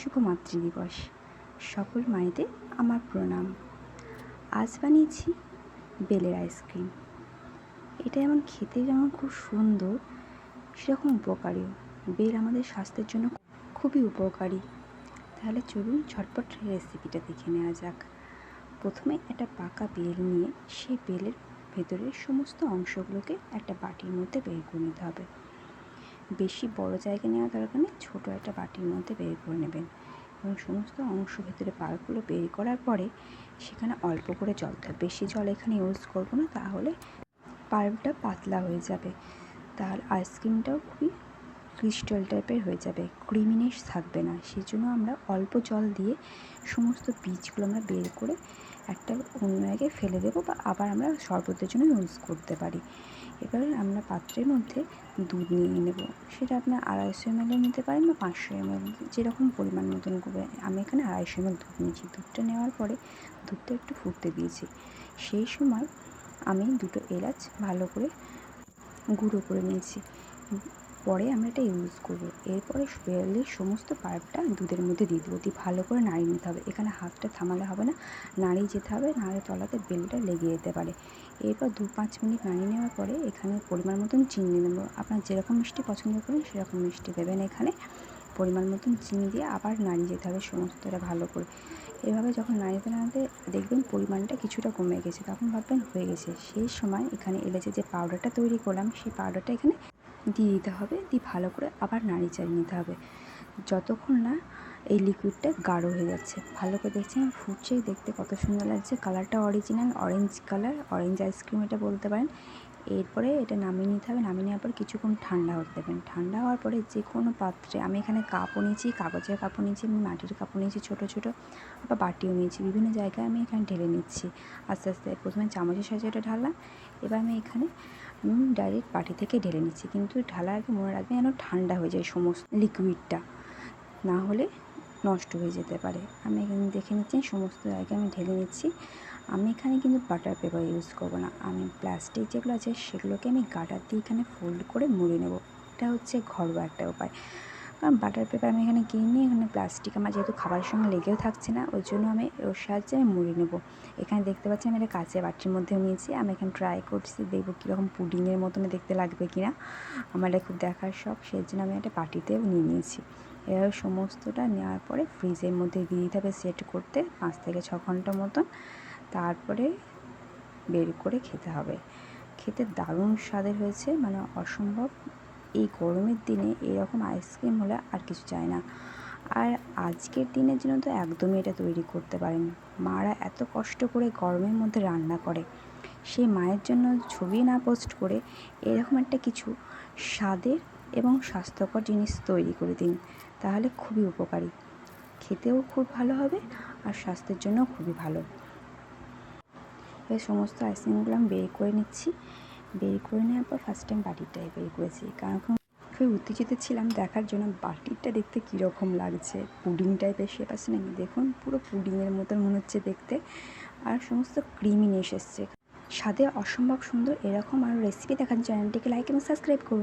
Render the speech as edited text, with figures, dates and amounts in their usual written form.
শুভ মাতৃদিবস। সকল মায়েদের আমার প্রণাম। আজ বানিয়েছি বেলের আইসক্রিম। এটা যেমন খেতে যেমন খুব সুন্দর, সেরকম উপকারীও। বেল আমাদের স্বাস্থ্যের জন্য খুবই উপকারী। তাহলে চলুন ঝটপট রেসিপিটা দেখে নেওয়া যাক। প্রথমে একটা পাকা বেল নিয়ে সেই বেলের ভেতরের সমস্ত অংশগুলোকে একটা বাটির মধ্যে বের করে নিতে হবে। বেশি বড় জায়গা নেওয়া দরকার নেই, ছোটো একটা বাটির মধ্যে বের করে নেবেন এবং সমস্ত অংশ ভেতরে পাল্পগুলো বের করার পরে সেখানে অল্প করে জল দেবে। বেশি জল এখানে ইউজ করবো না, তাহলে পাল্পটা পাতলা হয়ে যাবে, তাহলে আইসক্রিমটাও খুবই ক্রিস্টাল টাইপের হয়ে যাবে, ক্রিমিনেস থাকবে না। সেই জন্য আমরা অল্প জল দিয়ে সমস্ত বীজগুলো আমরা বের করে একটা অন্য জায়গায় ফেলে দেবো, বা আবার আমরা শরবতের জন্য ইউজ করতে পারি। এবার আমরা পাত্রের মধ্যে দুধ নিয়ে নেব। সেটা আপনার 250 ml নিতে পারেন বা 500 ml, যেরকম পরিমাণ মতন করবে। আমি এখানে 250 ml দুধ নিয়েছি। দুধটা নেওয়ার পরে দুধটা একটু ফুটতে দিয়েছি। সেই সময় আমি 2টো এলাচ ভালো করে গুঁড়ো করে নিয়েছি। পরে আমরা এটা ইউজ করবো। এরপরে বেলের সমস্ত পাল্পটা দুধের মধ্যে দিয়ে দেবো, দিয়ে ভালো করে নাড়িয়ে নিতে হবে। এখানে হাতটা থামালে হবে না, নাড়িয়ে যেতে হবে, নাহলে তলাতে বেলটা লেগে যেতে পারে। এরপর 2-5 মিনিট নাড়িয়ে নেওয়ার পরে এখানে পরিমাণ মতন চিনি দেবো। আপনার যেরকম মিষ্টি পছন্দ করেন সেরকম মিষ্টি দেবেন। এখানে পরিমাণ মতন চিনি দিয়ে আবার নাড়িয়ে যেতে হবে সমস্তটা ভালো করে। এভাবে যখন নাড়িয়ে নাড়াতে দেখবেন পরিমাণটা কিছুটা কমে গেছে, তখন ভাববেন হয়ে গেছে। সেই সময় এখানে এলাচের যে পাউডারটা তৈরি করলাম, সেই পাউডারটা এখানে দিয়ে দিতে হবে, দিয়ে ভালো করে আবার নাড়িয়ে চাড়িয়ে নিতে হবে যতক্ষণ না এই লিকুইডটা গাঢ় হয়ে যাচ্ছে। ভালো করে দেখছেন ফুটছে, দেখতে কত সুন্দর লাগছে। কালারটা original orange colour, orange ice cream এটা বলতে পারেন। এরপরে এটা নামিয়ে নিতে হবে। নামিয়ে নেওয়ার পর কিছুক্ষণ ঠান্ডা হতে দেবেন। ঠান্ডা হওয়ার পরে যে কোনো পাত্রে, আমি এখানে কাপও নিয়েছি, কাগজের কাপও নিয়েছি, আমি মাটির কাপও নিয়েছি ছোটো ছোটো, আবার বাটিও নিয়েছি। বিভিন্ন জায়গায় আমি এখানে ঢেলে নিচ্ছি আস্তে আস্তে। প্রথমে চামচের সাহায্যে এটা ঢাললাম। এবার আমি এখানে ডাইরেক্ট বাটি থেকে ঢেলে নিচ্ছি, কিন্তু ঢালার আগে মনে রাখবেন যেন ঠান্ডা হয়ে যায় সমস্ত লিকুইডটা, না হলে নষ্ট হয়ে যেতে পারে। আমি এখানে দেখে নিচ্ছি সমস্ত জায়গায় আমি ঢেলে নিচ্ছি। আমি এখানে কিন্তু বাটার পেপার ইউজ করবো না, আমি প্লাস্টিক যেগুলো আছে সেগুলোকে আমি গার্ডার দিয়ে এখানে ফোল্ড করে মুড়ে নেব। এটা হচ্ছে ঘরোয়া একটা উপায়, কারণ বাটার পেপার আমি এখানে কিনি। এখানে প্লাস্টিক আমার যেহেতু খাবারের সঙ্গে লেগেও থাকছে না, ওই জন্য আমি ওর সাহায্যে আমি মুড়ে নেব। এখানে দেখতে পাচ্ছি আমি এটা কাঁচের বাটির মধ্যেও নিয়েছি। আমি এখানে ট্রাই করছি, দেখবো কীরকম পুডিংয়ের মতন দেখতে লাগবে কিনা। আমার এটা খুব দেখার শখ, সেই জন্য আমি একটা বাটিতেও নিয়ে নিয়েছি। এভাবে সমস্তটা নেওয়ার পরে ফ্রিজের মধ্যে দিয়ে দিতে হবে সেট করতে 5 থেকে 6 ঘন্টা মতন। তারপরে বের করে খেতে হবে। খেতে দারুণ স্বাদের হয়েছে, মানে অসম্ভব। এই গরমের দিনে এরকম আইসক্রিম হলে আর কিছু চাই না। আর আজকের দিনের জন্য তো একদমই এটা তৈরি করতে পারেন। মারা এত কষ্ট করে গরমের মধ্যে রান্না করে, সেই মায়ের জন্য ছবি না পোস্ট করে এরকম একটা কিছু স্বাদের এবং স্বাস্থ্যকর জিনিস তৈরি করে দিন, তাহলে খুবই উপকারী। খেতেও খুব ভালো হবে আর স্বাস্থ্যের জন্যও খুবই ভালো। এই সমস্ত আইসক্রিমগুলো আমি বের করে নিচ্ছি। বের করে নেওয়ার পর ফার্স্ট টাইম বাটিটাই বের করেছি, কারণ খুবই উত্তেজিত ছিলাম দেখার জন্য বাটিটা দেখতে কীরকম লাগছে। পুডিং টাইপের শেপ আছে নাকি, দেখুন পুরো পুডিংয়ের মতন মনে হচ্ছে দেখতে, আর সমস্ত ক্রিমিনেস এসছে। স্বাদে অসম্ভব সুন্দর। এরকম আরও রেসিপি দেখার চ্যানেলটিকে লাইক এবং সাবস্ক্রাইব করুন।